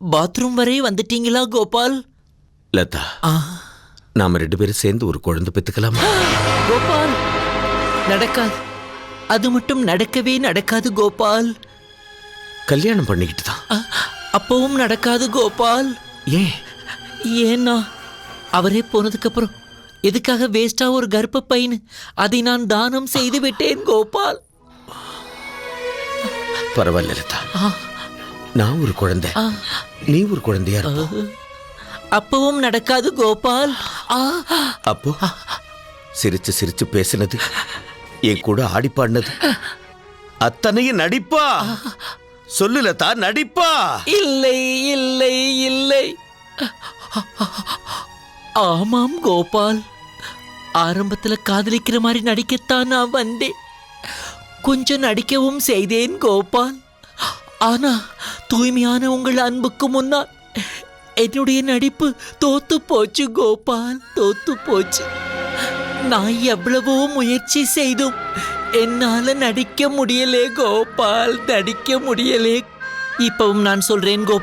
Bathroom வரை வந்துட்டீங்களா கோபால்? லதா, நாம 2 பேரும் சேர்ந்து ஒரு குழந்தை பெத்துக்கலாமா? கோபால், நடக்காது. அது மட்டும் நடக்கவே நடக்காது கோபால். கல்யாணம் பண்ணிக்கிட்டு தான். அப்பவும் நடக்காது கோபால். ஏன்? ஏன்னா அவரே போனதுக்கு அப்புறம் எதுக்காக வேஸ்டா ஒரு கர்ப்பப்பைன்னு அதை நான் தானம் செய்து விட்டேன் கோபால். பரவாயில்ல லதா, நான் ஒரு குழந்தை, நீ ஒரு குழந்தையா இருப்ப. அப்பவும் நடக்காது கோபால். அப்போ சிரிச்சு சிரிச்சு பேசினது, என் கூட ஆடி பாடினது அத்தனையும் நடிப்பா? சொல்லு லதா, நடிப்பா? இல்லை இல்லை இல்லை. ஆமாம் கோபால், ஆரம்பத்துல காதலிக்கிற மாதிரி நடிக்கத்தான் நான் வந்தேன். கொஞ்சம் நடிக்கவும் செய்தேன் கோபால். ஆனா தூய்மையான உங்கள் அன்புக்கு முன்னால் என்னுடைய நடிப்பு தோத்து போச்சு கோபால், தோத்து போச்சு. நான் எவ்வளவோ முயற்சி செய்தும் என்னால நடிக்க முடியலே கோபால், நடிக்க முடியலே. இப்பவும் நான் சொல்றேன் கோபால்,